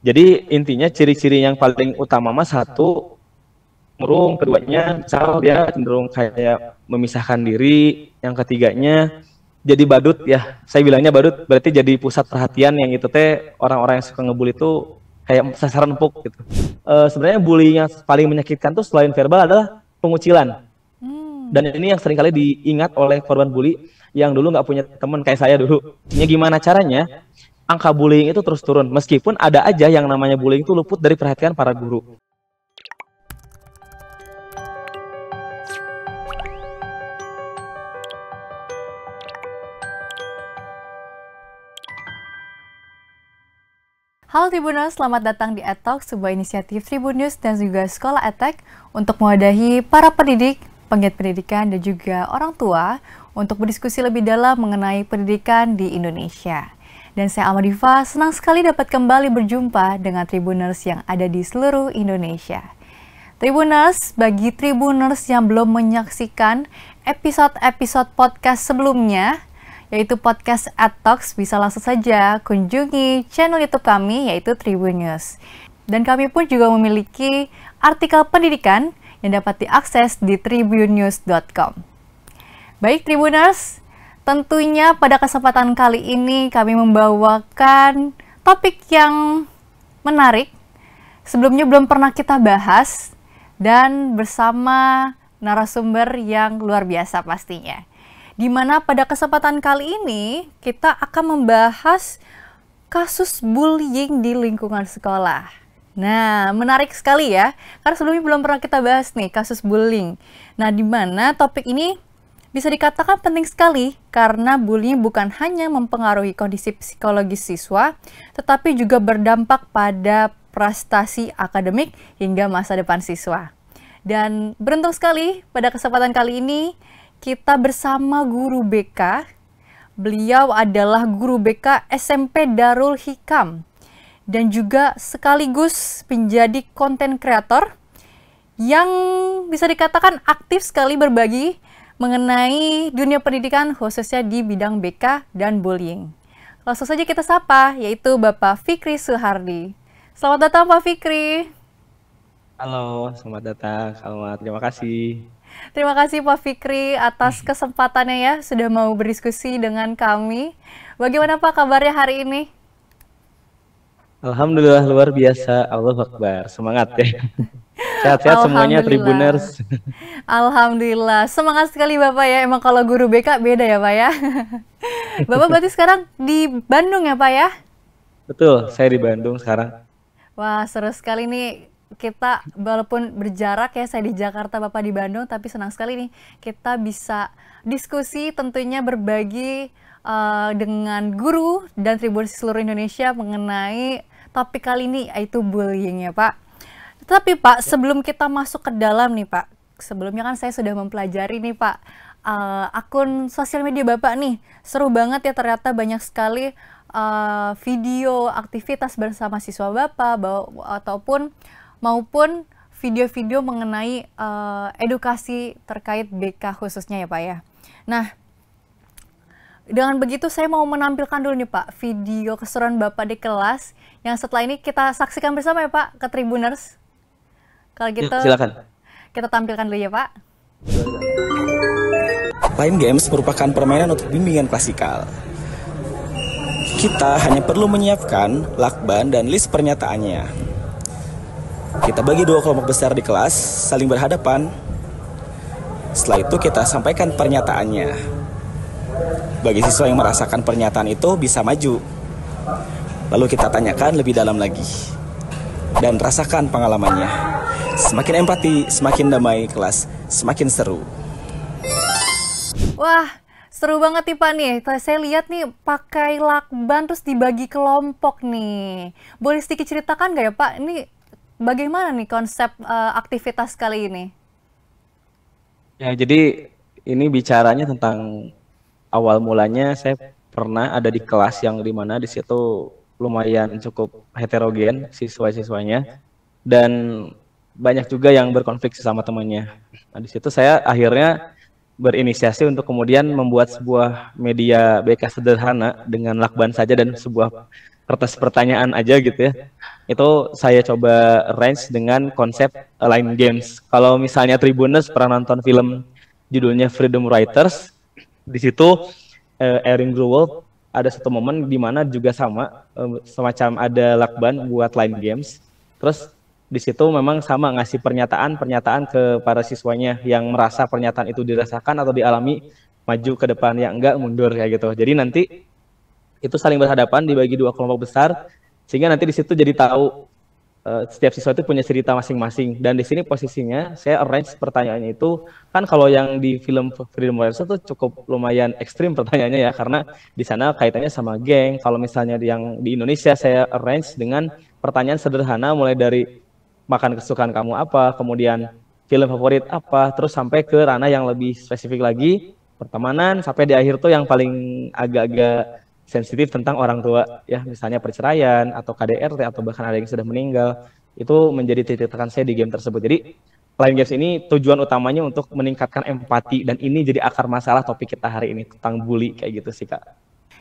Jadi intinya ciri-ciri yang paling utama mah satu, murung, keduanya misal dia cenderung kayak memisahkan diri, yang ketiganya jadi badut ya. Saya bilangnya badut berarti jadi pusat perhatian, yang itu teh orang-orang yang suka ngebully itu kayak sasaran empuk gitu. Sebenarnya bullying yang paling menyakitkan tuh selain verbal adalah pengucilan. Dan ini yang seringkali diingat oleh korban bully yang dulu nggak punya teman kayak saya dulu. Ini gimana caranya? Angka bullying itu terus turun, meskipun ada aja yang namanya bullying itu luput dari perhatian para guru. Halo Tribuners, selamat datang di EdTalk, sebuah inisiatif Tribun News dan juga Sekolah EdTech untuk mewadahi para pendidik, penggiat pendidikan, dan juga orang tua untuk berdiskusi lebih dalam mengenai pendidikan di Indonesia. Dan saya Almadiva, senang sekali dapat kembali berjumpa dengan Tribuners yang ada di seluruh Indonesia. Tribuners, bagi Tribuners yang belum menyaksikan episode-episode podcast sebelumnya, yaitu podcast EdTalks, bisa langsung saja kunjungi channel YouTube kami, yaitu Tribun News. Dan kami pun juga memiliki artikel pendidikan yang dapat diakses di tribunnews.com. Baik Tribuners, tentunya pada kesempatan kali ini kami membawakan topik yang menarik, sebelumnya belum pernah kita bahas, dan bersama narasumber yang luar biasa pastinya. Di mana pada kesempatan kali ini kita akan membahas kasus bullying di lingkungan sekolah. Nah, menarik sekali ya, karena sebelumnya belum pernah kita bahas nih kasus bullying. Nah, di mana topik ini bisa dikatakan penting sekali karena bullying bukan hanya mempengaruhi kondisi psikologis siswa, tetapi juga berdampak pada prestasi akademik hingga masa depan siswa. Dan beruntung sekali pada kesempatan kali ini kita bersama guru BK. Beliau adalah guru BK SMP Darul Hikam dan juga sekaligus menjadi konten kreator yang bisa dikatakan aktif sekali berbagi mengenai dunia pendidikan khususnya di bidang BK dan bullying. Langsung saja kita sapa, yaitu Bapak Fikri Suhardi. Selamat datang Pak Fikri. Halo, selamat datang. Selamat, terima kasih. Terima kasih Pak Fikri atas kesempatannya ya, sudah mau berdiskusi dengan kami. Bagaimana Pak kabarnya hari ini? Alhamdulillah luar biasa, Allahu Akbar. Semangat ya. Sehat-sehat semuanya Tribuners. Alhamdulillah, semangat sekali Bapak ya. Emang kalau guru BK beda ya Pak ya. Bapak berarti sekarang di Bandung ya Pak ya? Betul, saya di Bandung sekarang. Wah, seru sekali nih. Kita walaupun berjarak ya, saya di Jakarta, Bapak di Bandung, tapi senang sekali nih kita bisa diskusi, tentunya berbagi dengan guru dan Tribuners seluruh Indonesia mengenai topik kali ini, yaitu bullying ya Pak. Tapi Pak, sebelum kita masuk ke dalam nih Pak, sebelumnya kan saya sudah mempelajari nih Pak akun sosial media Bapak nih, seru banget ya, ternyata banyak sekali video aktivitas bersama siswa Bapak maupun video-video mengenai edukasi terkait BK khususnya ya Pak ya. Nah, dengan begitu saya mau menampilkan dulu nih Pak video keseruan Bapak di kelas yang setelah ini kita saksikan bersama ya Pak ke Tribuners. Kalau gitu silakan. Kita tampilkan dulu ya Pak. Line Games merupakan permainan untuk bimbingan klasikal. Kita hanya perlu menyiapkan lakban dan list pernyataannya. Kita bagi dua kelompok besar di kelas, saling berhadapan. Setelah itu kita sampaikan pernyataannya. Bagi siswa yang merasakan pernyataan itu bisa maju. Lalu kita tanyakan lebih dalam lagi. Dan rasakan pengalamannya. Semakin empati, semakin damai kelas, semakin seru. Wah, seru banget nih Pak nih. Saya lihat nih pakai lakban terus dibagi kelompok nih. Boleh sedikit ceritakan nggak ya Pak? Ini bagaimana nih konsep aktivitas kali ini? Ya, jadi ini bicaranya tentang awal mulanya saya pernah ada di kelas yang dimana di situ lumayan cukup heterogen siswa-siswanya dan banyak juga yang berkonflik sama temannya. Nah, di situ saya akhirnya berinisiasi untuk kemudian membuat sebuah media BK sederhana dengan lakban saja dan sebuah kertas pertanyaan aja gitu ya. Itu saya coba range dengan konsep line games. Kalau misalnya Tribuners pernah nonton film judulnya Freedom Writers, di situ Erin Grunwald ada satu momen di mana juga sama semacam ada lakban buat line games. Terus di situ memang sama ngasih pernyataan ke para siswanya yang merasa pernyataan itu dirasakan atau dialami, maju ke depan, yang enggak mundur kayak gitu. Jadi nanti itu saling berhadapan dibagi dua kelompok besar sehingga nanti di situ jadi tahu setiap siswa itu punya cerita masing-masing. Dan di sini posisinya saya arrange pertanyaannya itu kan kalau yang di film Freedom Writers itu cukup lumayan ekstrim pertanyaannya ya, karena di sana kaitannya sama geng. Kalau misalnya yang di Indonesia saya arrange dengan pertanyaan sederhana mulai dari makan kesukaan kamu apa, kemudian film favorit apa, terus sampai ke ranah yang lebih spesifik lagi, pertemanan, sampai di akhir tuh yang paling agak-agak sensitif tentang orang tua ya, misalnya perceraian atau KDRT atau bahkan ada yang sudah meninggal. Itu menjadi titik tekan saya di game tersebut. Jadi Line Games ini tujuan utamanya untuk meningkatkan empati, dan ini jadi akar masalah topik kita hari ini tentang bully kayak gitu sih Kak.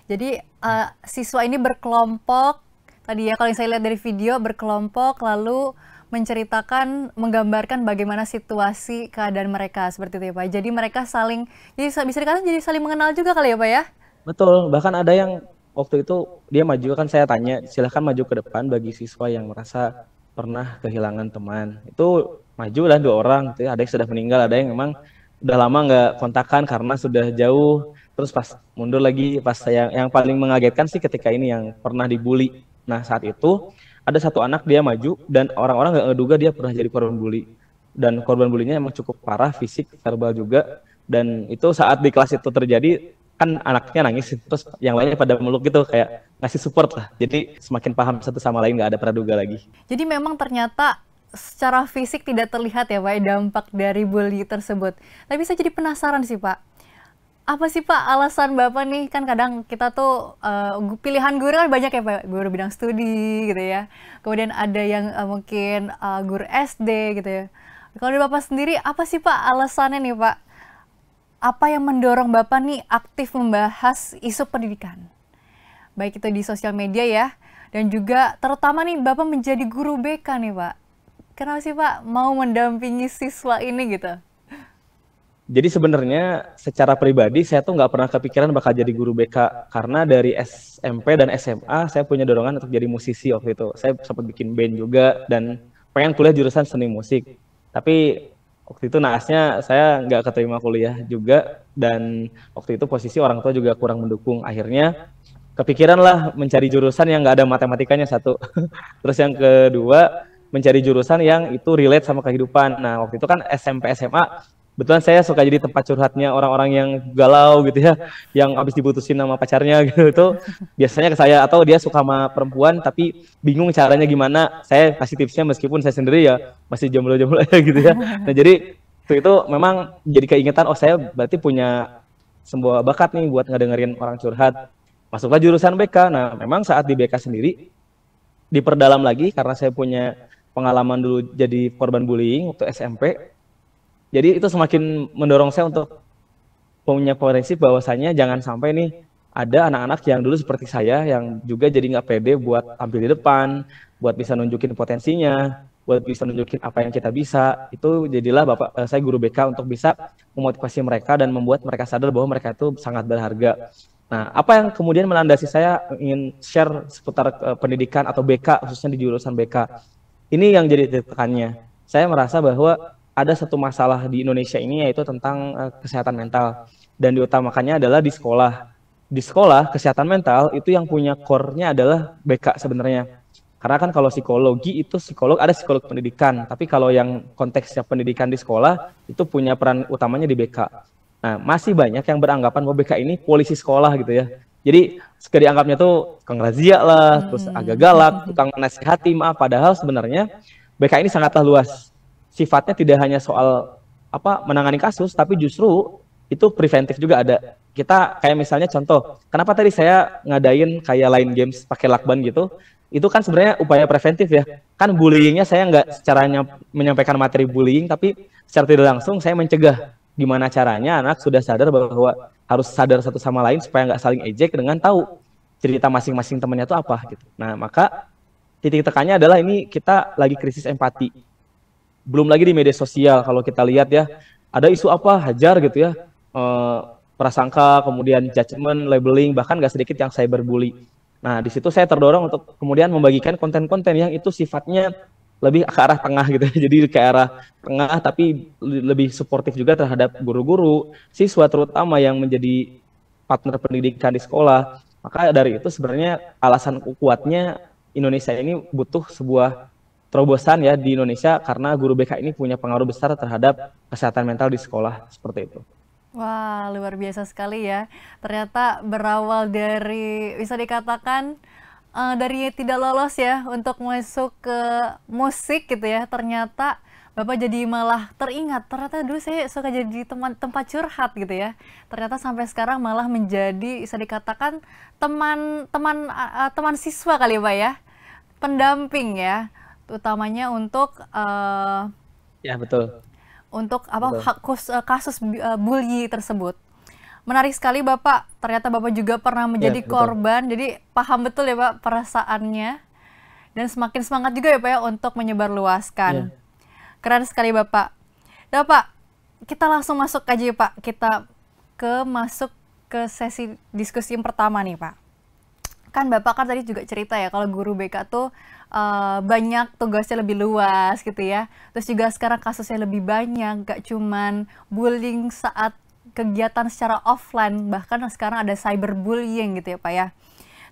Jadi siswa ini berkelompok tadi ya, kalau yang saya lihat dari video, berkelompok lalu menceritakan, menggambarkan bagaimana situasi keadaan mereka seperti itu ya Pak. Jadi mereka saling, jadi bisa dikatakan jadi saling mengenal juga kali ya Pak ya? Betul, bahkan ada yang waktu itu dia maju, kan saya tanya silahkan maju ke depan bagi siswa yang merasa pernah kehilangan teman. Itu maju lah 2 orang, gitu ya. Ada yang sudah meninggal, ada yang memang udah lama nggak kontakan karena sudah jauh. Terus pas mundur lagi, pas yang paling mengagetkan sih ketika ini yang pernah dibully. Nah saat itu ada satu anak dia maju dan orang-orang nggak ngeduga dia pernah jadi korban bully. Dan korban bulinya emang cukup parah, fisik, verbal juga. Dan itu saat di kelas itu terjadi, kan anaknya nangis, terus yang lainnya pada meluk gitu, kayak ngasih support lah. Jadi semakin paham satu sama lain, nggak ada praduga lagi. Jadi memang ternyata secara fisik tidak terlihat ya Pak dampak dari bully tersebut. Tapi saya jadi penasaran sih Pak, apa sih Pak alasan Bapak nih, kan kadang kita tuh pilihan guru kan banyak ya Pak, guru bidang studi gitu ya. Kemudian ada yang mungkin guru SD gitu ya. Kalau dari Bapak sendiri apa sih Pak alasannya nih Pak? Apa yang mendorong Bapak nih aktif membahas isu pendidikan? Baik itu di sosial media ya, dan juga terutama nih Bapak menjadi guru BK nih Pak. Kenapa sih Pak mau mendampingi siswa ini gitu? Jadi sebenarnya secara pribadi saya tuh nggak pernah kepikiran bakal jadi guru BK, karena dari SMP dan SMA saya punya dorongan untuk jadi musisi waktu itu. Saya sempat bikin band juga dan pengen kuliah jurusan seni musik. Tapi waktu itu naasnya saya nggak keterima kuliah juga, dan waktu itu posisi orang tua juga kurang mendukung. Akhirnya kepikiran lah mencari jurusan yang nggak ada matematikanya satu. Terus yang kedua mencari jurusan yang itu relate sama kehidupan. Nah waktu itu kan SMP SMA betulan saya suka jadi tempat curhatnya orang-orang yang galau gitu ya, yang habis diputusin sama pacarnya gitu. Itu biasanya ke saya, atau dia suka sama perempuan tapi bingung caranya gimana. Saya kasih tipsnya meskipun saya sendiri ya masih jomblo-jomblo aja gitu ya. Nah jadi itu memang jadi keingetan, oh saya berarti punya sebuah bakat nih buat ngedengerin orang curhat. Masuklah jurusan BK. Nah memang saat di BK sendiri diperdalam lagi karena saya punya pengalaman dulu jadi korban bullying waktu SMP. Jadi itu semakin mendorong saya untuk punya prinsip bahwasannya jangan sampai nih ada anak-anak yang dulu seperti saya yang juga jadi nggak pede buat tampil di depan, buat bisa nunjukin potensinya, buat bisa nunjukin apa yang kita bisa. Itu jadilah saya guru BK untuk bisa memotivasi mereka dan membuat mereka sadar bahwa mereka itu sangat berharga. Nah, apa yang kemudian melandasi saya ingin share seputar pendidikan atau BK, khususnya di jurusan BK. Ini yang jadi tekannya. Saya merasa bahwa ada satu masalah di Indonesia ini, yaitu tentang kesehatan mental, dan diutamakannya adalah di sekolah. Di sekolah kesehatan mental itu yang punya core-nya adalah BK sebenarnya. Karena kan kalau psikologi itu ada psikolog pendidikan, tapi kalau yang konteksnya pendidikan di sekolah itu punya peran utamanya di BK. Nah, masih banyak yang beranggapan bahwa BK ini polisi sekolah gitu ya. Jadi dianggapnya tuh tukang razia lah, terus agak galak, tukang menasihati, padahal sebenarnya BK ini sangatlah luas. Sifatnya tidak hanya soal menangani kasus, tapi justru itu preventif juga ada. Kita kayak misalnya contoh, kenapa tadi saya ngadain kayak line games pakai lakban gitu, itu kan sebenarnya upaya preventif ya. Kan bullyingnya saya nggak secara menyampaikan materi bullying, tapi secara tidak langsung saya mencegah. Gimana caranya anak sudah sadar bahwa harus sadar satu sama lain supaya nggak saling ejek dengan tahu cerita masing-masing temannya itu apa gitu. Nah, maka titik tekannya adalah ini kita lagi krisis empati. Belum lagi di media sosial kalau kita lihat ya, ada isu apa hajar gitu ya, prasangka, kemudian judgement, labeling, bahkan gak sedikit yang cyberbully. Nah, di situ saya terdorong untuk kemudian membagikan konten-konten yang itu sifatnya lebih ke arah tengah gitu. Jadi ke arah tengah tapi lebih suportif juga terhadap guru-guru, siswa terutama yang menjadi partner pendidikan di sekolah. Maka dari itu sebenarnya alasan kuatnya Indonesia ini butuh sebuah terobosan ya di Indonesia karena guru BK ini punya pengaruh besar terhadap kesehatan mental di sekolah seperti itu. Wah, luar biasa sekali ya. Ternyata berawal dari, bisa dikatakan, dari tidak lolos ya untuk masuk ke musik gitu ya. Ternyata Bapak jadi malah teringat, ternyata dulu saya suka jadi tempat curhat gitu ya. Ternyata sampai sekarang malah menjadi, bisa dikatakan, teman siswa kali ya Pak ya. Pendamping ya, utamanya untuk Ya, betul. untuk apa Betul. kasus bully tersebut. Menarik sekali Bapak, ternyata Bapak juga pernah Ya, menjadi betul. korban, jadi paham betul ya Pak perasaannya, dan semakin semangat juga ya Pak ya untuk menyebarluaskan. Ya. Keren sekali Bapak. Nah Pak, kita langsung masuk aja ya Pak, kita masuk ke sesi diskusi yang pertama nih Pak. Kan Bapak kan tadi juga cerita ya kalau guru BK tuh banyak tugasnya lebih luas gitu ya. Terus juga sekarang kasusnya lebih banyak, gak cuman bullying saat kegiatan secara offline, bahkan sekarang ada cyberbullying gitu ya Pak ya.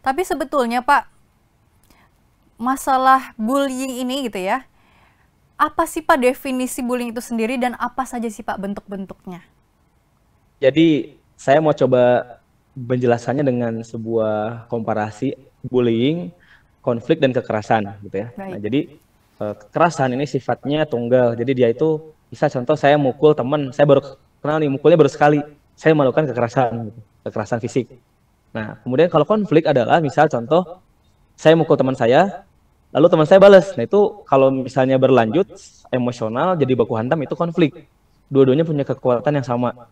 Tapi sebetulnya Pak, masalah bullying ini gitu ya, apa sih Pak definisi bullying itu sendiri dan apa saja sih Pak bentuk-bentuknya? Jadi saya mau coba menjelaskannya dengan sebuah komparasi bullying, konflik dan kekerasan gitu ya. Nah, Baik. jadi kekerasan ini sifatnya tunggal. Jadi dia itu bisa contoh saya mukul teman, saya baru kenal nih, mukulnya baru sekali. Saya melakukan kekerasan gitu, kekerasan fisik. Nah, kemudian kalau konflik adalah misal contoh saya mukul teman saya, lalu teman saya balas. Nah, itu kalau misalnya berlanjut emosional jadi baku hantam itu konflik. Dua-duanya punya kekuatan yang sama.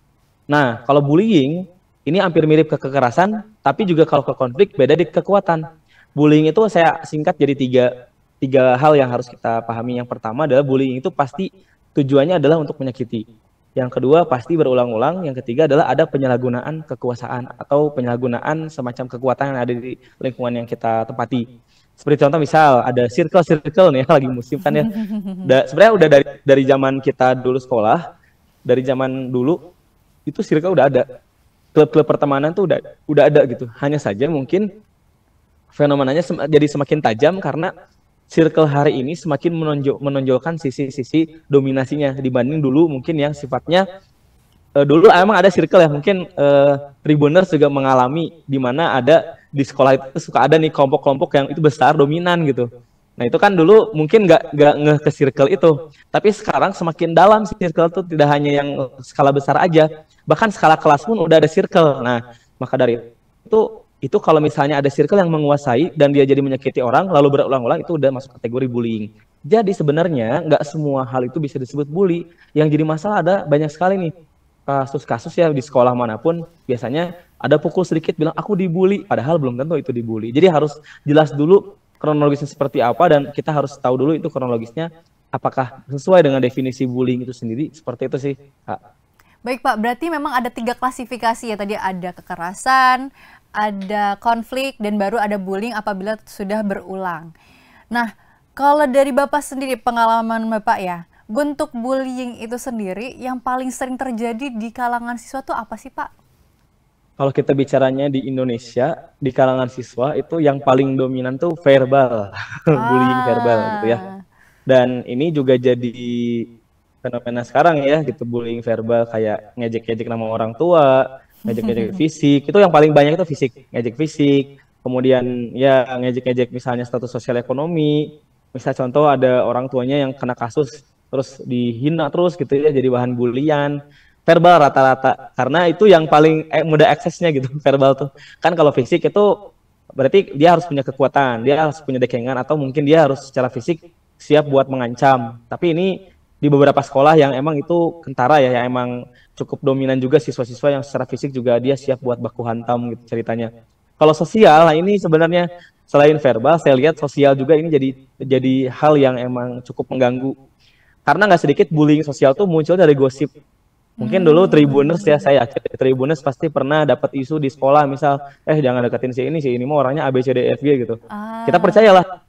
Nah, kalau bullying ini hampir mirip ke kekerasan, tapi juga kalau ke konflik beda di kekuatan. Bullying itu saya singkat jadi tiga hal yang harus kita pahami. Yang pertama adalah bullying itu pasti tujuannya adalah untuk menyakiti. Yang kedua pasti berulang-ulang. Yang ketiga adalah ada penyalahgunaan kekuasaan atau penyalahgunaan semacam kekuatan yang ada di lingkungan yang kita tempati. Seperti contoh misal ada circle nih lagi musim kan ya. Sebenarnya udah dari zaman kita dulu sekolah, dari zaman dulu itu circle udah ada, klub-klub pertemanan tuh udah ada gitu. Hanya saja mungkin fenomenanya jadi semakin tajam karena circle hari ini semakin menonjolkan sisi-sisi dominasinya dibanding dulu mungkin yang sifatnya dulu emang ada circle ya, mungkin Tribuners juga mengalami di mana ada di sekolah itu suka ada nih kelompok-kelompok yang itu besar dominan gitu. Nah itu kan dulu mungkin nggak ngeh ke circle itu, tapi sekarang semakin dalam circle itu tidak hanya yang skala besar aja, bahkan skala kelas pun udah ada circle. Nah maka dari itu kalau misalnya ada circle yang menguasai dan dia jadi menyakiti orang lalu berulang-ulang itu udah masuk kategori bullying. Jadi sebenarnya nggak semua hal itu bisa disebut bully. Yang jadi masalah ada banyak sekali nih kasus-kasus ya di sekolah manapun biasanya ada pukul sedikit bilang aku dibully, padahal belum tentu itu dibully. Jadi harus jelas dulu kronologisnya seperti apa dan kita harus tahu dulu itu kronologisnya apakah sesuai dengan definisi bullying itu sendiri, seperti itu sih Kak. Baik Pak, berarti memang ada 3 klasifikasi ya, tadi ada kekerasan, ada konflik, dan baru ada bullying apabila sudah berulang. Nah, kalau dari Bapak sendiri, pengalaman Bapak ya, bentuk bullying itu sendiri yang paling sering terjadi di kalangan siswa itu apa sih Pak? Kalau kita bicaranya di Indonesia di kalangan siswa itu yang paling dominan tuh verbal, bullying verbal gitu ya. Ah, Dan ini juga jadi fenomena sekarang ya gitu, bullying verbal kayak ngejek-ngejek nama orang tua, ngejek-ngejek fisik, itu yang paling banyak itu fisik, ngejek fisik, kemudian ya ngejek-ngejek misalnya status sosial ekonomi, misal contoh ada orang tuanya yang kena kasus terus dihina terus gitu ya jadi bahan bulian, verbal rata-rata, karena itu yang paling mudah aksesnya gitu verbal tuh. Kan kalau fisik itu berarti dia harus punya kekuatan, dia harus punya dekengan atau mungkin dia harus secara fisik siap buat mengancam. Tapi ini di beberapa sekolah yang emang itu kentara ya, yang emang cukup dominan juga siswa-siswa yang secara fisik juga dia siap buat baku hantam gitu ceritanya. Kalau sosial, nah ini sebenarnya selain verbal, saya lihat sosial juga ini jadi hal yang emang cukup mengganggu. Karena nggak sedikit bullying sosial tuh muncul dari gosip. Mungkin dulu Tribuners ya, saya yakin Tribuners pasti pernah dapat isu di sekolah, misal, jangan deketin si ini mah orangnya A B C D F G gitu. Kita percayalah,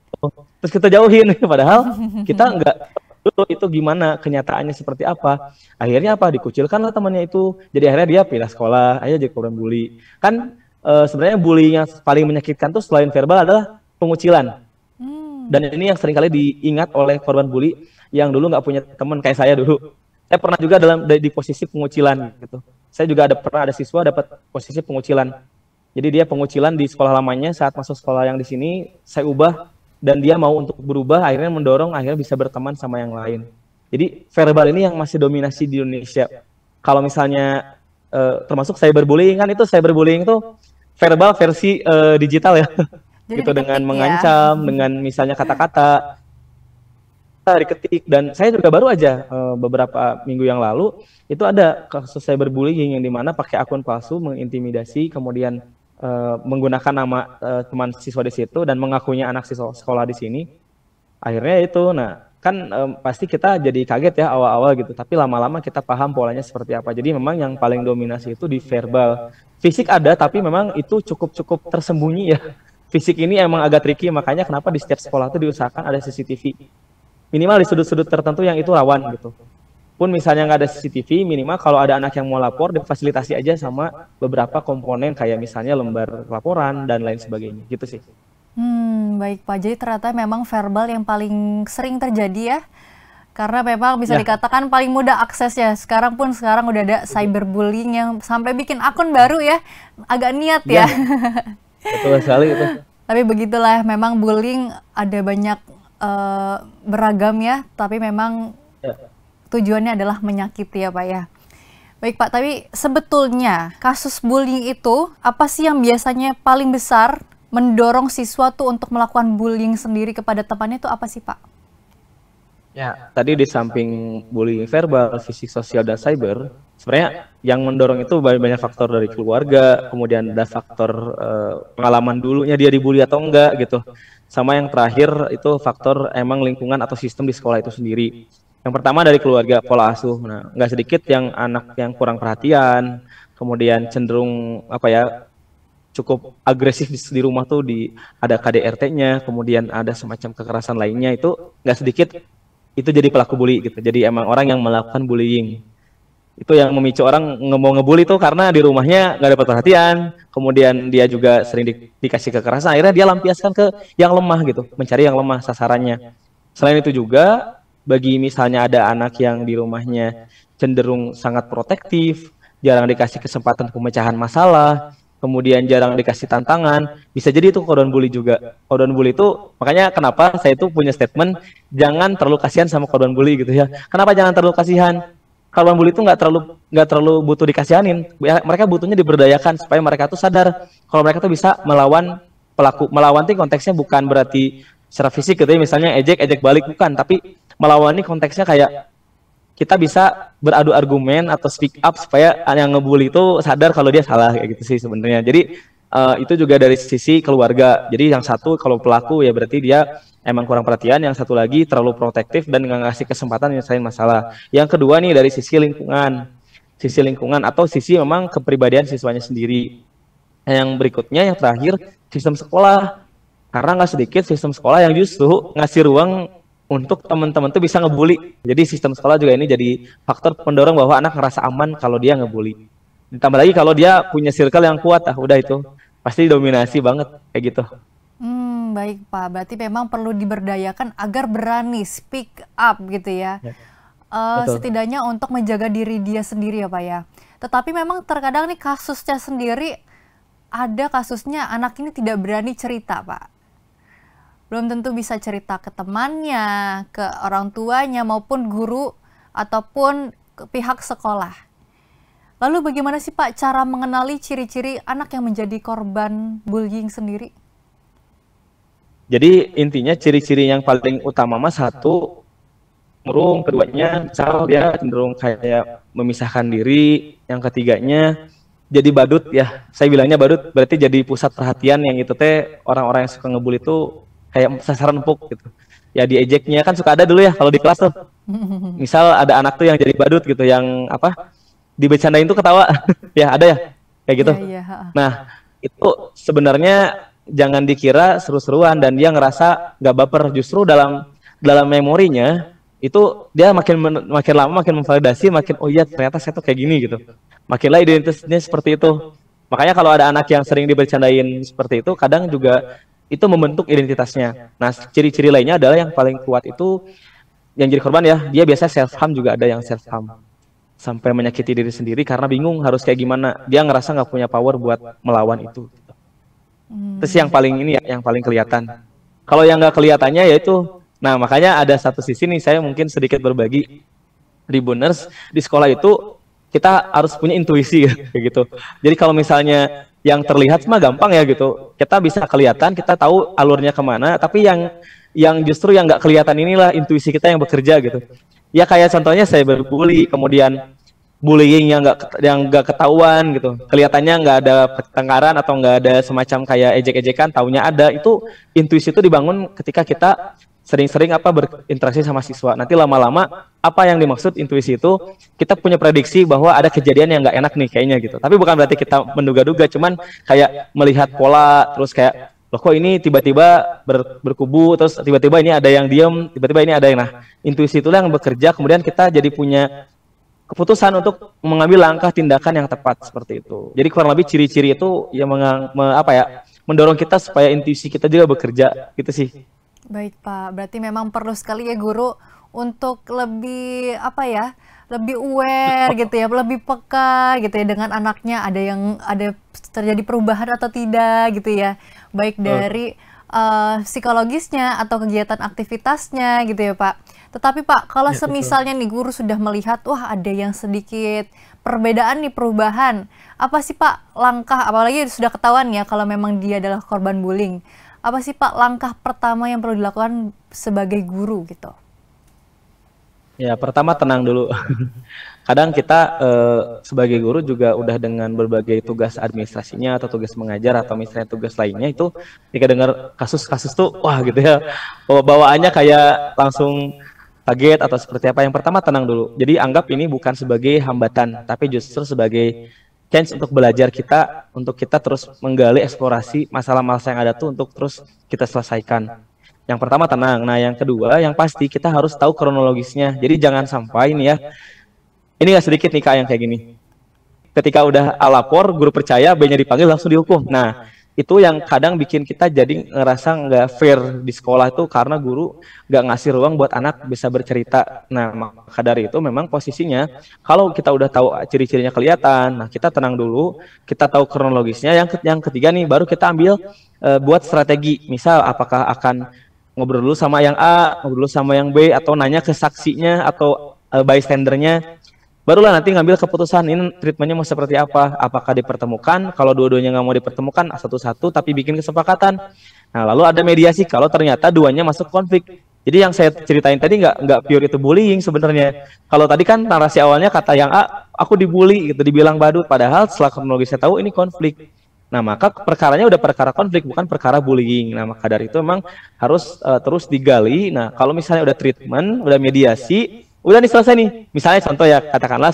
terus kita jauhin, padahal kita nggak dulu itu gimana kenyataannya seperti apa. Akhirnya apa? Dikucilkan lah temannya itu. Jadi akhirnya dia pindah sekolah, akhirnya jadi korban bully. Kan sebenarnya bullying yang paling menyakitkan tuh selain verbal adalah pengucilan. Dan ini yang seringkali diingat oleh korban bully yang dulu nggak punya teman kayak saya dulu. Saya pernah juga di posisi pengucilan gitu. Saya juga pernah ada siswa dapat posisi pengucilan. Jadi dia pengucilan di sekolah lamanya, saat masuk sekolah yang di sini saya ubah dan dia mau untuk berubah, akhirnya mendorong akhirnya bisa berteman sama yang lain. Jadi verbal ini yang masih dominasi di Indonesia. Kalau misalnya termasuk cyberbullying, kan itu cyberbullying itu verbal versi digital ya. Gitu, dengan mengancam, dengan misalnya kata-kata diketik. Dan saya juga baru aja beberapa minggu yang lalu itu ada kasus cyberbullying yang dimana pakai akun palsu mengintimidasi, kemudian menggunakan nama teman siswa di situ dan mengakunya anak siswa sekolah di sini. Akhirnya itu, nah kan pasti kita jadi kaget ya awal-awal gitu, tapi lama-lama kita paham polanya seperti apa. Jadi memang yang paling dominasi itu di verbal. Fisik ada, tapi memang itu cukup tersembunyi ya. Fisik ini emang agak tricky, makanya kenapa di setiap sekolah itu diusahakan ada CCTV. Minimal di sudut-sudut tertentu yang itu rawan gitu. Pun misalnya nggak ada CCTV, minimal kalau ada anak yang mau lapor, difasilitasi aja sama beberapa komponen kayak misalnya lembar laporan dan lain sebagainya, gitu sih. Baik Pak, jadi ternyata memang verbal yang paling sering terjadi ya, karena memang bisa dikatakan paling mudah aksesnya. Sekarang udah ada cyberbullying yang sampai bikin akun baru ya, agak niat ya. Betul sekali itu. Tapi begitulah, memang bullying ada banyak beragam ya, tapi memang tujuannya adalah menyakiti ya Pak ya. Baik Pak, tapi sebetulnya kasus bullying itu apa sih yang biasanya paling besar mendorong siswa tuh untuk melakukan bullying sendiri kepada temannya itu apa sih Pak? Ya, tadi di samping bullying verbal, fisik, sosial, dan cyber, sebenarnya yang mendorong itu banyak faktor dari keluarga, kemudian ada faktor pengalaman dulunya dia dibully atau enggak gitu. Sama yang terakhir itu faktor emang lingkungan atau sistem di sekolah itu sendiri. Yang pertama dari keluarga, pola asuh. Nah, nggak sedikit yang anak yang kurang perhatian, kemudian cenderung cukup agresif di rumah tuh, ada KDRT-nya, kemudian ada semacam kekerasan lainnya, itu nggak sedikit itu jadi pelaku bully gitu. Jadi emang orang yang melakukan bullying. Itu yang memicu orang mau ngebully tuh karena di rumahnya nggak dapat perhatian, kemudian dia juga sering dikasih kekerasan, akhirnya dia lampiaskan ke yang lemah gitu, mencari yang lemah sasarannya. Selain itu juga, bagi misalnya ada anak yang di rumahnya cenderung sangat protektif, jarang dikasih kesempatan pemecahan masalah, kemudian jarang dikasih tantangan, bisa jadi itu korban bully juga. Korban bully itu, makanya kenapa saya itu punya statement, jangan terlalu kasihan sama korban bully gitu ya. Kenapa jangan terlalu kasihan? Korban bully itu nggak terlalu butuh dikasihanin. Mereka butuhnya diberdayakan supaya mereka tuh sadar kalau mereka tuh bisa melawan pelaku. Melawan itu konteksnya bukan berarti secara fisik gitu ya, misalnya ejek balik, bukan, tapi melawan ini konteksnya kayak kita bisa beradu argumen atau speak up supaya yang ngebully itu sadar kalau dia salah, kayak gitu sih sebenarnya. Jadi itu juga dari sisi keluarga. Jadi yang satu kalau pelaku ya berarti dia emang kurang perhatian, yang satu lagi terlalu protektif dan nggak ngasih kesempatan nyelesain masalah. Yang kedua nih dari sisi lingkungan atau sisi memang kepribadian siswanya sendiri. Yang berikutnya yang terakhir sistem sekolah, karena nggak sedikit sistem sekolah yang justru ngasih ruang untuk teman-teman tuh bisa ngebully. Jadi sistem sekolah juga ini jadi faktor pendorong bahwa anak ngerasa aman kalau dia ngebully. Ditambah lagi kalau dia punya circle yang kuat, udah itu pasti dominasi banget kayak gitu. Baik Pak, berarti memang perlu diberdayakan agar berani speak up gitu ya. Setidaknya untuk menjaga diri dia sendiri ya Pak ya. Tetapi memang terkadang nih kasusnya sendiri, ada kasusnya anak ini tidak berani cerita Pak. Belum tentu bisa cerita ke temannya, ke orang tuanya maupun guru ataupun ke pihak sekolah. Lalu bagaimana sih Pak cara mengenali ciri-ciri anak yang menjadi korban bullying sendiri? Jadi intinya ciri-ciri yang paling utama mas satu, murung, keduanya misal dia cenderung kayak memisahkan diri, yang ketiganya jadi badut ya. Saya bilangnya badut berarti jadi pusat perhatian, yang itu teh orang-orang yang suka ngebully itu kayak sasaran empuk gitu. Ya diejeknya kan suka ada dulu ya kalau di kelas tuh. Misal ada anak tuh yang jadi badut gitu, yang apa? Dibecandain tuh ketawa. Ya ada ya kayak gitu. Iya, iya. Nah, itu sebenarnya jangan dikira seru-seruan dan dia ngerasa nggak baper, justru dalam memorinya itu dia makin lama makin memvalidasi, makin oh iya ternyata saya tuh kayak gini gitu. Makinlah identitasnya seperti itu. Makanya kalau ada anak yang sering dibercandain seperti itu, kadang juga itu membentuk identitasnya. Nah, ciri-ciri lainnya adalah yang paling kuat itu yang jadi korban ya, dia biasanya self harm, juga ada yang self harm. Sampai menyakiti diri sendiri karena bingung harus kayak gimana. Dia ngerasa nggak punya power buat melawan itu. Terus yang paling ini ya, yang paling kelihatan. Kalau yang nggak kelihatannya yaitu, nah makanya ada satu sisi nih saya mungkin sedikit berbagi. Tribuners di sekolah itu kita harus punya intuisi kayak gitu. Jadi kalau misalnya yang terlihat mah gampang ya gitu. Kita bisa kelihatan, kita tahu alurnya kemana. Tapi yang justru yang nggak kelihatan inilah intuisi kita yang bekerja gitu. Ya kayak contohnya saya berbully, kemudian bullying yang nggak ketahuan gitu, kelihatannya nggak ada pertengkaran atau nggak ada semacam kayak ejek-ejekan, taunya ada. Itu intuisi itu dibangun ketika kita sering-sering berinteraksi sama siswa. Nanti lama-lama apa yang dimaksud intuisi itu, kita punya prediksi bahwa ada kejadian yang nggak enak nih kayaknya gitu. Tapi bukan berarti kita menduga-duga, cuman kayak melihat pola, terus kayak loh kok ini tiba-tiba berkubu, terus tiba-tiba ini ada yang diem, tiba-tiba ini ada yang, nah intuisi itulah yang bekerja, kemudian kita jadi punya keputusan untuk mengambil langkah tindakan yang tepat seperti itu. Jadi kurang lebih ciri-ciri itu yang mendorong kita supaya intuisi kita juga bekerja gitu sih. Baik Pak, berarti memang perlu sekali ya guru untuk lebih lebih aware gitu ya, lebih peka gitu ya dengan anaknya, ada terjadi perubahan atau tidak gitu ya, baik dari psikologisnya atau kegiatan aktivitasnya gitu ya Pak. Tetapi Pak, kalau semisalnya nih guru sudah melihat wah ada yang sedikit perbedaan nih, perubahan, apa sih Pak langkah, apalagi sudah ketahuan ya kalau memang dia adalah korban bullying, apa sih Pak langkah pertama yang perlu dilakukan sebagai guru gitu? Ya, pertama tenang dulu. Kadang kita sebagai guru juga udah dengan berbagai tugas administrasinya atau tugas mengajar atau misalnya tugas lainnya, itu ketika dengar kasus-kasus tuh wah gitu ya, bawaannya kayak langsung kaget atau seperti apa. Yang pertama tenang dulu. Jadi anggap ini bukan sebagai hambatan, tapi justru sebagai chance untuk belajar kita, untuk kita terus menggali eksplorasi masalah-masalah yang ada tuh untuk terus kita selesaikan. Yang pertama tenang. Nah yang kedua yang pasti kita harus tahu kronologisnya. Jadi jangan sampai ini nggak sedikit nih Kak yang kayak gini. Ketika udah A lapor, guru percaya, B-nya dipanggil langsung dihukum. Nah itu yang kadang bikin kita jadi ngerasa nggak fair di sekolah itu, karena guru nggak ngasih ruang buat anak bisa bercerita. Nah maka dari itu memang posisinya kalau kita udah tahu ciri-cirinya kelihatan, nah kita tenang dulu, kita tahu kronologisnya. Yang ketiga nih baru kita ambil buat strategi. Misal apakah akan ngobrol dulu sama yang A, ngobrol dulu sama yang B, atau nanya ke saksinya atau bystandernya. Barulah nanti ngambil keputusan ini treatmentnya mau seperti apa. Apakah dipertemukan, kalau dua-duanya nggak mau dipertemukan satu-satu tapi bikin kesepakatan. Nah lalu ada mediasi kalau ternyata duanya masuk konflik. Jadi yang saya ceritain tadi nggak pure itu bullying sebenarnya. Kalau tadi kan narasi awalnya kata yang A, aku dibully gitu, dibilang badut, padahal setelah kronologisnya tahu ini konflik. Nah maka perkaranya udah perkara konflik, bukan perkara bullying. Nah maka dari itu memang harus terus digali. Nah kalau misalnya udah treatment, udah mediasi, udah nih selesai nih. Misalnya contoh ya, katakanlah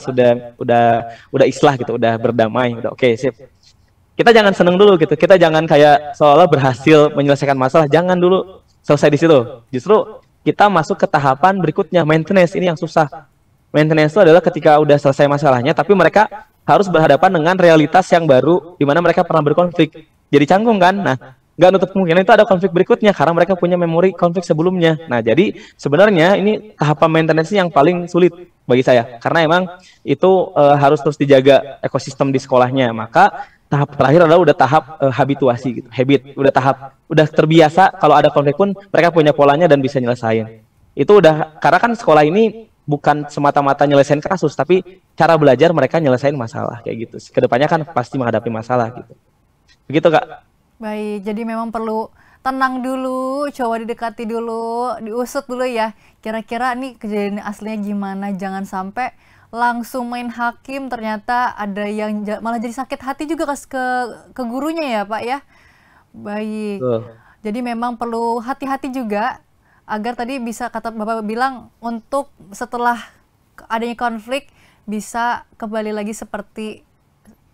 udah islah gitu, udah berdamai, udah oke, sip. Kita jangan seneng dulu gitu. Kita jangan kayak seolah berhasil menyelesaikan masalah. Jangan dulu selesai di situ. Justru kita masuk ke tahapan berikutnya, maintenance. Ini yang susah. Maintenance itu adalah ketika udah selesai masalahnya, tapi mereka harus berhadapan dengan realitas yang baru, di mana mereka pernah berkonflik. Jadi canggung kan? Nah, nggak nutup kemungkinan itu ada konflik berikutnya, karena mereka punya memori konflik sebelumnya. Nah, jadi sebenarnya ini tahapan maintenance yang paling sulit bagi saya, karena emang itu harus terus dijaga ekosistem di sekolahnya. Maka tahap terakhir adalah udah tahap habituasi gitu, habit, udah terbiasa kalau ada konflik pun mereka punya polanya dan bisa nyelesain. Itu udah, karena kan sekolah ini bukan semata-mata nyelesain kasus, tapi cara belajar mereka nyelesain masalah kayak gitu. Kedepannya kan pasti menghadapi masalah gitu. Begitu Kak. Baik, jadi memang perlu tenang dulu, coba didekati dulu, diusut dulu ya. Kira-kira nih kejadian aslinya gimana, jangan sampai langsung main hakim, ternyata ada yang malah jadi sakit hati juga ke gurunya ya Pak ya. Baik. Jadi memang perlu hati-hati juga agar tadi bisa kata Bapak bilang untuk setelah adanya konflik bisa kembali lagi seperti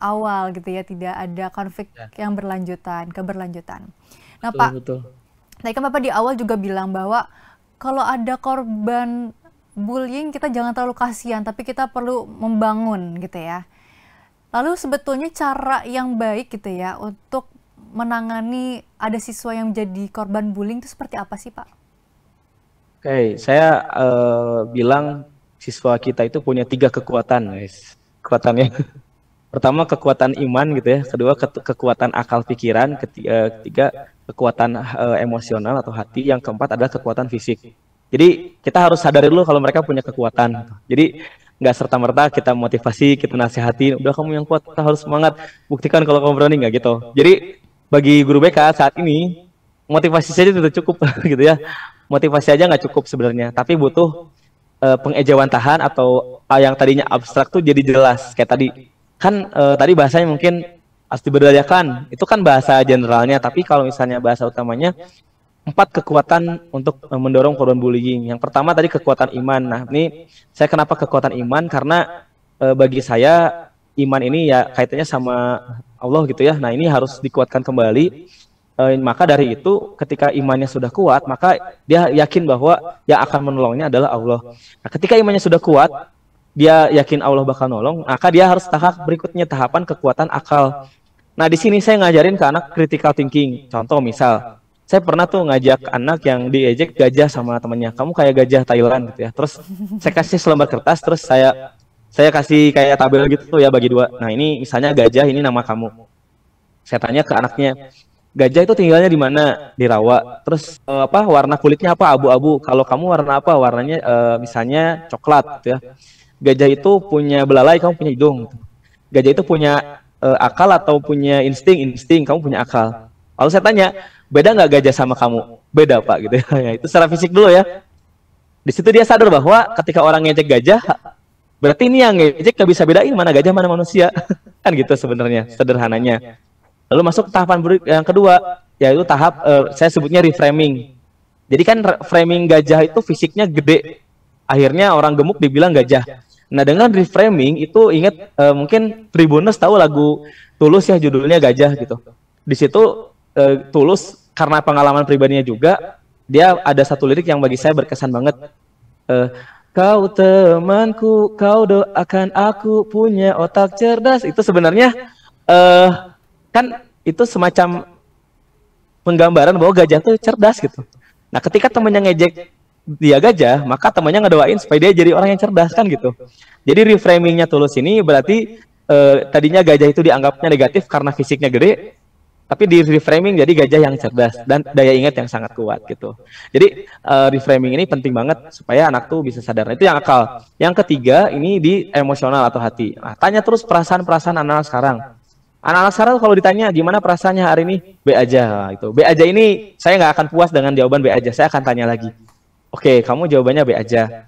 awal gitu ya, tidak ada konflik yang keberlanjutan. Nah Pak, tadi kan Bapak di awal juga bilang bahwa kalau ada korban bullying kita jangan terlalu kasihan, tapi kita perlu membangun gitu ya. Lalu sebetulnya cara yang baik gitu ya untuk menangani ada siswa yang menjadi korban bullying itu seperti apa sih Pak? Oke, saya bilang siswa kita itu punya 3 kekuatan, guys. Kekuatannya. Pertama kekuatan iman gitu ya, kedua kekuatan akal pikiran, ketiga kekuatan emosional atau hati, yang keempat adalah kekuatan fisik. Jadi kita harus sadari dulu kalau mereka punya kekuatan. Jadi nggak serta-merta kita motivasi, kita nasihati, udah kamu yang kuat, kita harus semangat, buktikan kalau kamu berani, nggak gitu. Jadi bagi guru BK saat ini motivasi saja tidak cukup gitu ya. Motivasi aja nggak cukup sebenarnya, tapi butuh pengejawantahan atau yang tadinya abstrak tuh jadi jelas. Kayak tadi kan tadi bahasanya mungkin harus diberdayakan, itu kan bahasa generalnya, tapi kalau misalnya bahasa utamanya 4 kekuatan untuk mendorong korban bullying. Yang pertama tadi kekuatan iman. Nah ini saya kenapa kekuatan iman, karena bagi saya iman ini ya kaitannya sama Allah gitu ya. Nah ini harus dikuatkan kembali. Maka dari itu ketika imannya sudah kuat, maka dia yakin bahwa yang akan menolongnya adalah Allah. Nah, ketika imannya sudah kuat, dia yakin Allah bakal nolong, maka dia harus tahap berikutnya, tahapan kekuatan akal. Nah di sini saya ngajarin ke anak critical thinking. Contoh misal, saya pernah tuh ngajak anak yang diejek gajah sama temennya, kamu kayak gajah Thailand gitu ya. Terus saya kasih selembar kertas, terus saya kasih kayak tabel gitu ya, bagi 2. Nah ini misalnya gajah, ini nama kamu. Saya tanya ke anaknya, gajah itu tinggalnya di mana? Di rawa. Terus warna kulitnya apa? Abu-abu. Kalau kamu warna apa? Warnanya misalnya coklat gitu ya. Gajah itu punya belalai, kamu punya hidung. Gajah itu punya akal atau punya insting? Insting, kamu punya akal. Lalu saya tanya, beda nggak gajah sama kamu? Beda Pak gitu ya. Itu secara fisik dulu ya. Di situ dia sadar bahwa ketika orang ngejek gajah, berarti ini yang ngejek nggak bisa bedain mana gajah mana manusia. Kan gitu sebenarnya, sederhananya. Lalu masuk ke tahapan yang kedua, yaitu tahap saya sebutnya reframing. Jadi kan framing gajah itu fisiknya gede, akhirnya orang gemuk dibilang gajah. Nah dengan reframing itu ingat mungkin Tribuners tahu lagu Tulus ya, judulnya Gajah gitu. Di situ Tulus karena pengalaman pribadinya juga, dia ada satu lirik yang bagi saya berkesan banget. Kau temanku, kau doakan aku punya otak cerdas. Itu sebenarnya kan itu semacam penggambaran bahwa gajah tuh cerdas gitu. Nah ketika temennya ngejek dia gajah, maka temannya ngedoain supaya dia jadi orang yang cerdas kan gitu. Jadi reframingnya Tulus ini berarti tadinya gajah itu dianggapnya negatif karena fisiknya gede, tapi di reframing jadi gajah yang cerdas dan daya ingat yang sangat kuat gitu. Jadi reframing ini penting banget supaya anak tuh bisa sadar. Nah, itu yang akal. Yang ketiga ini di emosional atau hati. Nah, tanya terus perasaan-perasaan anak-anak sekarang. Anak-anak sekarang kalau ditanya gimana perasaannya hari ini, B aja. Nah, itu B aja ini saya nggak akan puas dengan jawaban B aja. Saya akan tanya lagi. Oke, kamu jawabannya B aja.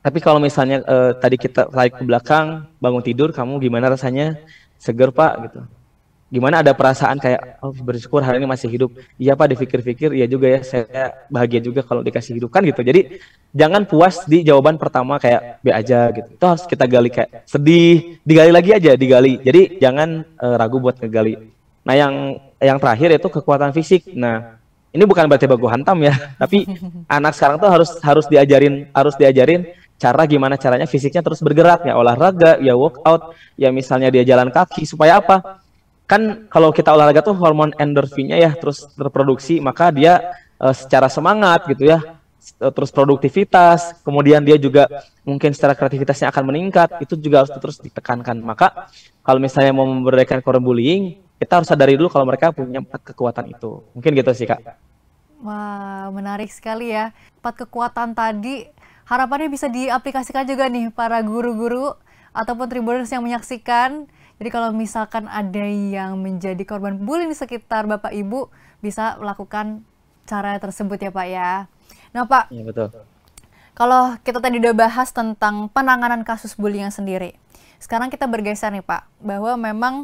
Tapi kalau misalnya tadi kita tarik ke belakang, bangun tidur, kamu gimana rasanya? Seger Pak gitu. Gimana ada perasaan kayak oh, bersyukur hari ini masih hidup. Iya Pak, dipikir-pikir iya juga ya, saya bahagia juga kalau dikasih hidup kan gitu. Jadi jangan puas di jawaban pertama kayak B aja gitu. Itu harus kita gali, kayak sedih, digali lagi aja, digali. Jadi jangan ragu buat ngegali. Nah, yang terakhir itu kekuatan fisik. Nah, ini bukan berarti baku hantam ya, tapi anak sekarang tuh harus diajarin cara gimana caranya fisiknya terus bergerak, ya olahraga, ya workout, ya misalnya dia jalan kaki supaya apa? Kan kalau kita olahraga tuh hormon endorfinnya ya terus terproduksi, maka dia secara semangat gitu ya, terus produktivitas, kemudian dia juga mungkin secara kreativitasnya akan meningkat, itu juga harus terus ditekankan. Maka kalau misalnya mau memberdayakan korban bullying, kita harus sadari dulu kalau mereka punya 4 kekuatan itu. Mungkin gitu sih Kak. Wah, menarik sekali ya. 4 kekuatan tadi harapannya bisa diaplikasikan juga nih para guru-guru ataupun Tribuners yang menyaksikan. Jadi kalau misalkan ada yang menjadi korban bullying di sekitar Bapak Ibu, bisa melakukan cara tersebut ya Pak ya. Nah Pak, Ya, betul. Kalau kita tadi udah bahas tentang penanganan kasus bullying sendiri, sekarang kita bergeser nih Pak, bahwa memang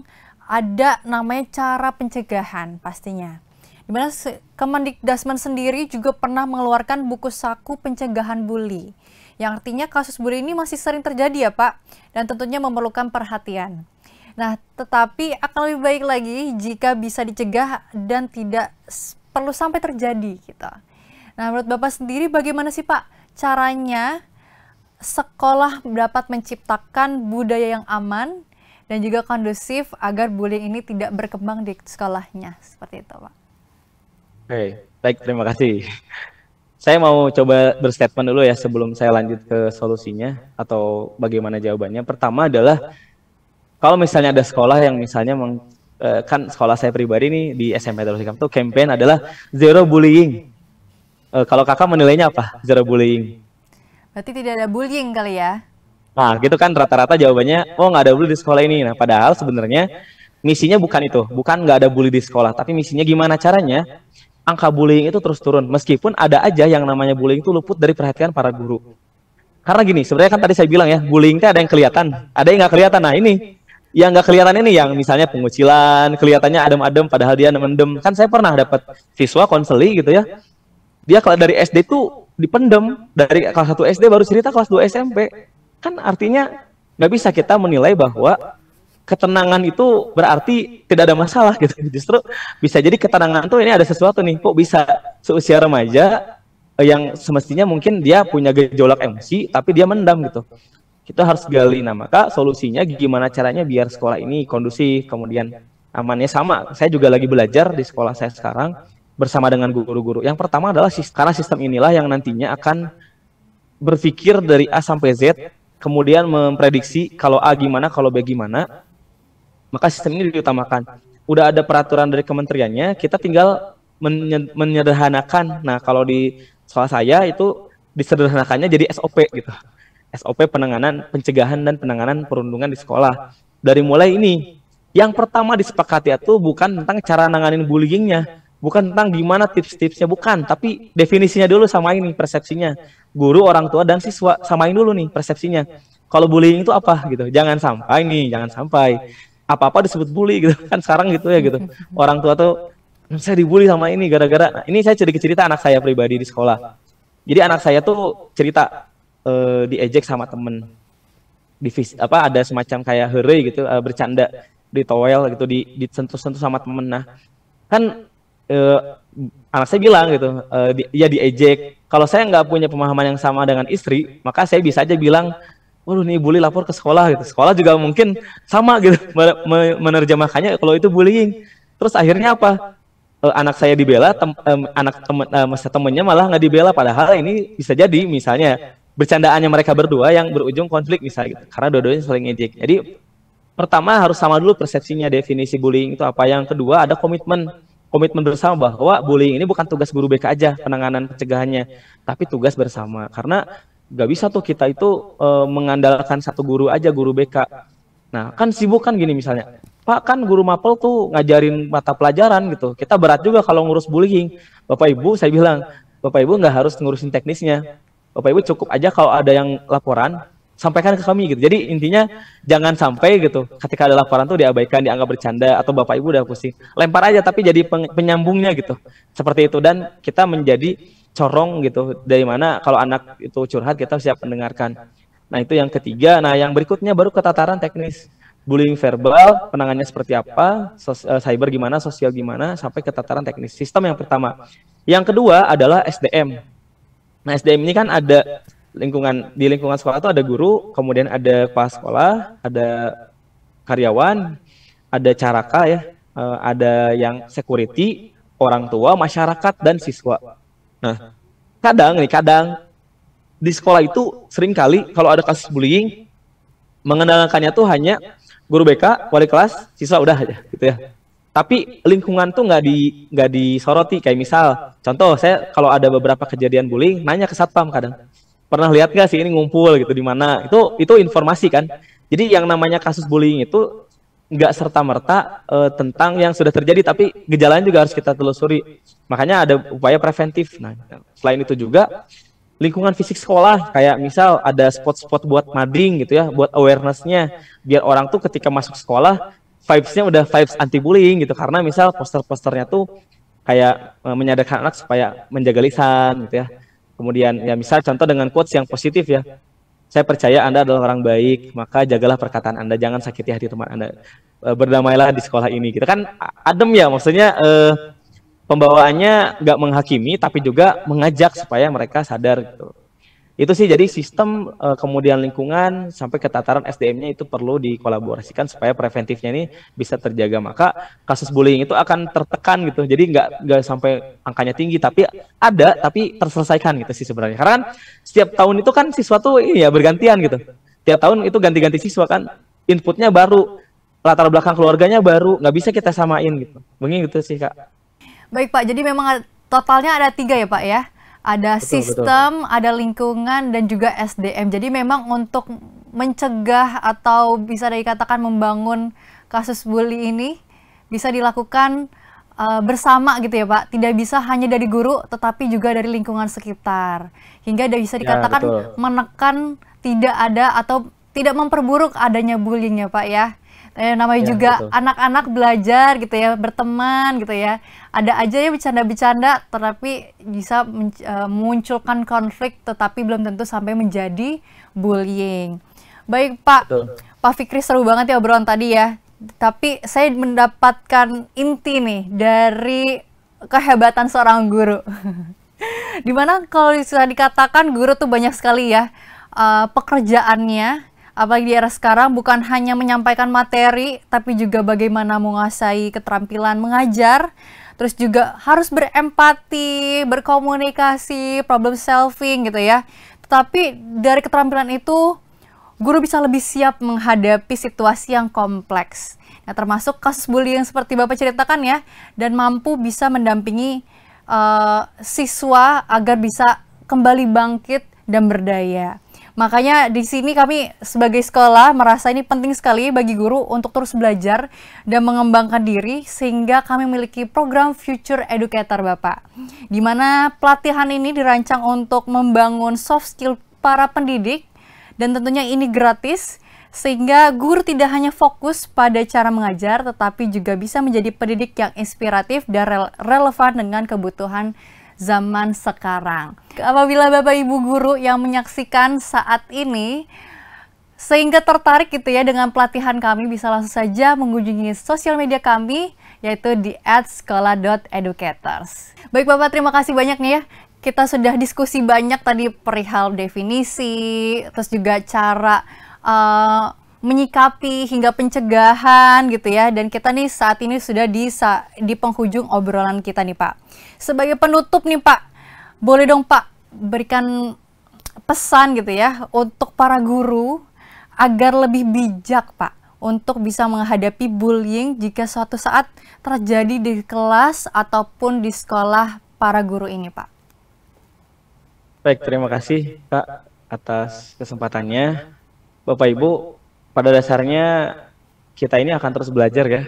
ada namanya cara pencegahan pastinya. Dimana Kemendikbudristek sendiri juga pernah mengeluarkan buku saku pencegahan bully. Yang artinya kasus bully ini masih sering terjadi ya Pak, dan tentunya memerlukan perhatian. Nah, tetapi akan lebih baik lagi jika bisa dicegah dan tidak perlu sampai terjadi gitu. Nah, menurut Bapak sendiri bagaimana sih Pak caranya sekolah dapat menciptakan budaya yang aman dan juga kondusif agar bullying ini tidak berkembang di sekolahnya, seperti itu Pak? Oke, baik, terima kasih. Saya mau coba berstatement dulu ya sebelum saya lanjut ke solusinya atau bagaimana jawabannya. Pertama adalah kalau misalnya ada sekolah yang misalnya kan sekolah saya pribadi nih di SMP Darul Hikam tuh campaign adalah zero bullying. Kalau kakak menilainya apa zero bullying? Berarti tidak ada bullying kali ya? Nah gitu kan rata-rata jawabannya, oh nggak ada bully di sekolah ini. Nah padahal sebenarnya misinya bukan itu, bukan nggak ada bully di sekolah, tapi misinya gimana caranya angka bullying itu terus turun. Meskipun ada aja yang namanya bullying itu luput dari perhatian para guru. Karena gini, sebenarnya kan tadi saya bilang ya, bullying itu ada yang kelihatan, ada yang nggak kelihatan. Nah ini yang nggak kelihatan ini yang misalnya pengucilan, kelihatannya adem-adem padahal dia mendem. Kan saya pernah dapat siswa konseli gitu ya. Dia kalau dari SD tuh dipendem, dari kelas 1 SD baru cerita kelas 2 SMP. Kan artinya nggak bisa kita menilai bahwa ketenangan itu berarti tidak ada masalah gitu. Justru bisa jadi ketenangan tuh ini ada sesuatu nih, kok bisa seusia remaja yang semestinya mungkin dia punya gejolak emosi tapi dia mendam gitu. Kita harus gali. Nah, maka solusinya gimana caranya biar sekolah ini kondusif, kemudian amannya sama. Saya juga lagi belajar di sekolah saya sekarang bersama dengan guru-guru. Yang pertama adalah karena sistem inilah yang nantinya akan berpikir dari A sampai Z, kemudian memprediksi kalau A gimana, kalau B gimana. Maka sistem ini diutamakan. Udah ada peraturan dari kementeriannya, kita tinggal menyederhanakan. Nah, kalau di sekolah saya itu disederhanakannya jadi SOP gitu. SOP pencegahan dan penanganan perundungan di sekolah. Dari mulai ini, yang pertama disepakati itu bukan tentang cara nanganin bullyingnya, bukan tentang gimana tips-tipsnya, bukan, tapi definisinya dulu samain nih persepsinya. Guru, orang tua, dan siswa samain dulu nih persepsinya. Kalau bullying itu apa gitu, jangan sampai apa-apa disebut bully gitu kan sekarang gitu ya gitu. Orang tua tuh saya dibully sama ini gara-gara. Nah, ini saya cerita anak saya pribadi di sekolah. Jadi anak saya tuh cerita diejek sama temen, ada semacam kayak heureuy gitu, bercanda di towel gitu, disentuh-sentuh sama temen. Nah kan anak saya bilang gitu, ya diejek. Kalau saya nggak punya pemahaman yang sama dengan istri, maka saya bisa aja bilang, waduh nih bully, lapor ke sekolah gitu. Sekolah juga mungkin sama gitu menerjemahkannya kalau itu bullying. Terus akhirnya apa? Anak saya dibela, temennya malah nggak dibela, padahal ini bisa jadi misalnya bercandaannya mereka berdua yang berujung konflik misalnya gitu, karena dua-duanya saling ngejek. Jadi pertama harus sama dulu persepsinya, definisi bullying itu apa. Yang kedua ada komitmen bersama bahwa bullying ini bukan tugas guru BK aja penanganan pencegahannya, tapi tugas bersama. Karena nggak bisa tuh kita itu mengandalkan satu guru aja, guru BK. Nah kan sibuk kan gini misalnya, Pak kan guru mapel tuh ngajarin mata pelajaran gitu, kita berat juga kalau ngurus bullying. Bapak Ibu, saya bilang, Bapak Ibu nggak harus ngurusin teknisnya, Bapak Ibu cukup aja kalau ada yang laporan, sampaikan ke kami gitu. Jadi intinya jangan sampai gitu, ketika ada laporan tuh diabaikan, dianggap bercanda, atau Bapak Ibu udah pusing, lempar aja tapi jadi penyambungnya gitu. Seperti itu, dan kita menjadi corong gitu, dari mana kalau anak itu curhat kita siap mendengarkan. Nah itu yang ketiga. Nah yang berikutnya baru ke tataran teknis. Bullying verbal, penanganannya seperti apa, cyber gimana, sosial gimana, sampai ke tataran teknis. Sistem yang pertama. Yang kedua adalah SDM. Nah SDM ini kan ada di lingkungan sekolah itu ada guru, kemudian ada kepala sekolah, ada karyawan, ada caraka ya, ada yang security, orang tua, masyarakat, dan siswa. Nah kadang di sekolah itu sering kali kalau ada kasus bullying, mengendalikannya tuh hanya guru BK, wali kelas, siswa, udah aja gitu ya. Tapi lingkungan tuh nggak disoroti. Kayak misal, contoh saya kalau ada beberapa kejadian bullying, nanya ke satpam kadang. Pernah lihat nggak sih ini ngumpul gitu di mana? Itu informasi kan. Jadi yang namanya kasus bullying itu nggak serta-merta tentang yang sudah terjadi, tapi gejalanya juga harus kita telusuri. Makanya ada upaya preventif. Nah, selain itu juga lingkungan fisik sekolah, kayak misal ada spot-spot buat mading gitu ya, buat awareness-nya, biar orang tuh ketika masuk sekolah vibes-nya udah vibes anti bullying gitu, karena misal poster-posternya tuh kayak menyadarkan anak supaya menjaga lisan gitu ya. Kemudian ya misal contoh dengan quotes yang positif ya, saya percaya Anda adalah orang baik, maka jagalah perkataan Anda, jangan sakiti hati teman Anda. Berdamailah di sekolah ini. Kita kan adem ya, maksudnya pembawaannya nggak menghakimi, tapi juga mengajak supaya mereka sadar gitu. Itu sih, jadi sistem kemudian lingkungan sampai ke tataran SDM-nya itu perlu dikolaborasikan supaya preventifnya ini bisa terjaga. Maka kasus bullying itu akan tertekan gitu. Jadi nggak sampai angkanya tinggi, tapi ada, tapi terselesaikan gitu sih sebenarnya. Karena kan setiap tahun itu kan siswa tuh ya bergantian gitu. Tiap tahun itu ganti-ganti siswa kan, inputnya baru, latar belakang keluarganya baru, nggak bisa kita samain gitu. Begitu sih Kak. Baik Pak, jadi memang totalnya ada 3 ya Pak ya? Ada Betul, sistem, ada lingkungan, dan juga SDM. Jadi memang untuk mencegah atau bisa dikatakan membangun kasus bully ini bisa dilakukan bersama gitu ya Pak. Tidak bisa hanya dari guru, tetapi juga dari lingkungan sekitar. Hingga bisa dikatakan menekan tidak ada atau tidak memperburuk adanya bullying ya Pak ya. Namanya juga anak-anak belajar gitu ya, berteman gitu ya. Ada aja ya bercanda-bercanda, tetapi bisa memunculkan konflik, tetapi belum tentu sampai menjadi bullying. Baik Pak, Pak Fikri, seru banget ya obrolan tadi ya. Tapi saya mendapatkan inti nih dari kehebatan seorang guru. Dimana kalau bisa dikatakan guru tuh banyak sekali ya pekerjaannya. Apalagi di era sekarang bukan hanya menyampaikan materi, tapi juga bagaimana menguasai keterampilan mengajar, terus juga harus berempati, berkomunikasi, problem solving gitu ya. Tetapi dari keterampilan itu, guru bisa lebih siap menghadapi situasi yang kompleks. Nah, termasuk kasus bullying yang seperti Bapak ceritakan ya, dan mampu bisa mendampingi siswa agar bisa kembali bangkit dan berdaya. Makanya di sini kami sebagai sekolah merasa ini penting sekali bagi guru untuk terus belajar dan mengembangkan diri, sehingga kami memiliki program Future Educator Bapak. Di mana pelatihan ini dirancang untuk membangun soft skill para pendidik, dan tentunya ini gratis, sehingga guru tidak hanya fokus pada cara mengajar, tetapi juga bisa menjadi pendidik yang inspiratif dan relevan dengan kebutuhan zaman sekarang. Apabila Bapak Ibu guru yang menyaksikan saat ini sehingga tertarik gitu ya dengan pelatihan kami, bisa langsung saja mengunjungi sosial media kami, yaitu di @sekolah.educators. Baik Bapak, terima kasih banyak nih ya. Kita sudah diskusi banyak tadi perihal definisi, terus juga cara menyikapi hingga pencegahan gitu ya. Dan kita nih saat ini sudah di penghujung obrolan kita nih Pak. Sebagai penutup nih Pak, boleh dong Pak berikan pesan gitu ya untuk para guru agar lebih bijak Pak untuk bisa menghadapi bullying jika suatu saat terjadi di kelas ataupun di sekolah para guru ini Pak. Baik, terima kasih Kak atas kesempatannya. Bapak Ibu, pada dasarnya kita ini akan terus belajar ya.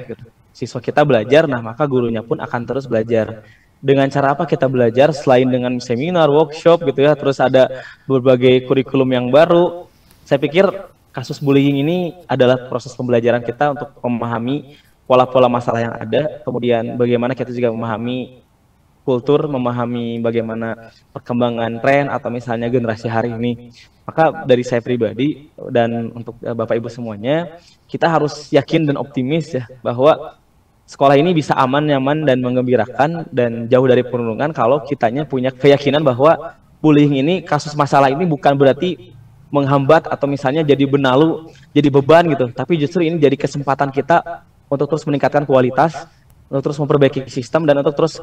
Siswa kita belajar, nah maka gurunya pun akan terus belajar. Dengan cara apa kita belajar selain dengan seminar, workshop gitu ya, terus ada berbagai kurikulum yang baru. Saya pikir kasus bullying ini adalah proses pembelajaran kita untuk memahami pola-pola masalah yang ada, kemudian bagaimana kita juga memahami kultur, memahami bagaimana perkembangan tren atau misalnya generasi hari ini. Maka dari saya pribadi dan untuk Bapak Ibu semuanya, kita harus yakin dan optimis ya bahwa sekolah ini bisa aman, nyaman, dan menggembirakan dan jauh dari perundungan kalau kitanya punya keyakinan bahwa bullying ini, kasus masalah ini bukan berarti menghambat atau misalnya jadi benalu, jadi beban gitu, tapi justru ini jadi kesempatan kita untuk terus meningkatkan kualitas, untuk terus memperbaiki sistem, dan untuk terus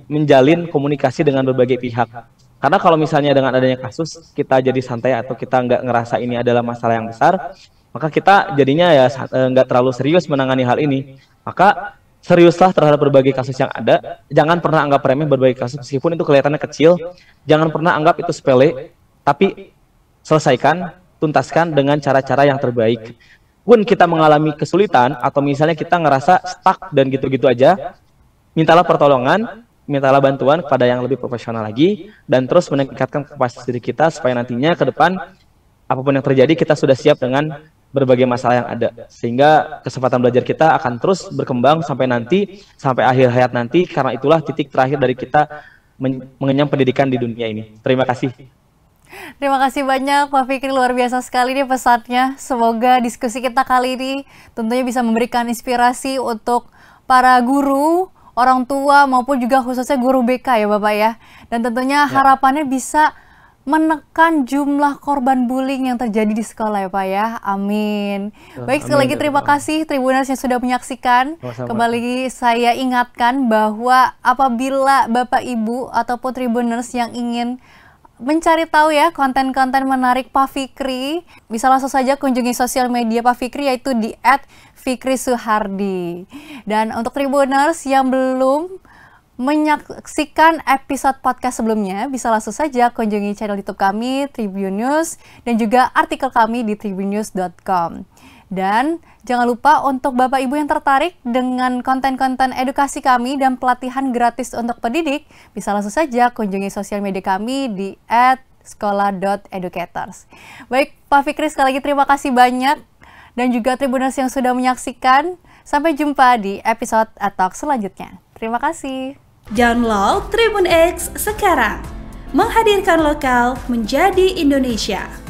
menjalin komunikasi dengan berbagai pihak. Karena kalau misalnya dengan adanya kasus kita jadi santai atau kita nggak ngerasa ini adalah masalah yang besar, maka kita jadinya ya nggak terlalu serius menangani hal ini. Maka seriuslah terhadap berbagai kasus yang ada. Jangan pernah anggap remeh berbagai kasus meskipun itu kelihatannya kecil. Jangan pernah anggap itu sepele, tapi selesaikan, tuntaskan dengan cara-cara yang terbaik. Pun kita mengalami kesulitan atau misalnya kita ngerasa stuck dan gitu-gitu aja, mintalah pertolongan, mintalah bantuan kepada yang lebih profesional lagi, dan terus meningkatkan kapasitas diri kita supaya nantinya ke depan apapun yang terjadi kita sudah siap dengan berbagai masalah yang ada, sehingga kesempatan belajar kita akan terus berkembang sampai akhir hayat nanti, karena itulah titik terakhir dari kita mengenyam pendidikan di dunia ini. Terima kasih. Terima kasih banyak Pak Fikri, luar biasa sekali nih pesannya. Semoga diskusi kita kali ini tentunya bisa memberikan inspirasi untuk para guru, orang tua maupun juga khususnya guru BK ya Bapak ya. Dan tentunya harapannya bisa menekan jumlah korban bullying yang terjadi di sekolah ya Pak ya. Amin. Baik, sekali lagi terima kasih Tribuners yang sudah menyaksikan. Kembali saya ingatkan bahwa apabila Bapak Ibu ataupun Tribuners yang ingin mencari tahu ya konten-konten menarik Pak Fikri, bisa langsung saja kunjungi sosial media Pak Fikri, yaitu di @fikri_suhardi. Dan untuk Tribuners yang belum menyaksikan episode podcast sebelumnya, bisa langsung saja kunjungi channel YouTube kami Tribun News dan juga artikel kami di tribunnews.com. Dan jangan lupa untuk Bapak Ibu yang tertarik dengan konten-konten edukasi kami dan pelatihan gratis untuk pendidik, bisa langsung saja kunjungi sosial media kami di @sekolah.educators. Baik, Pak Fikri, sekali lagi terima kasih banyak, dan juga Tribuners yang sudah menyaksikan. Sampai jumpa di episode Talk selanjutnya. Terima kasih. Download Tribun X sekarang, menghadirkan lokal menjadi Indonesia.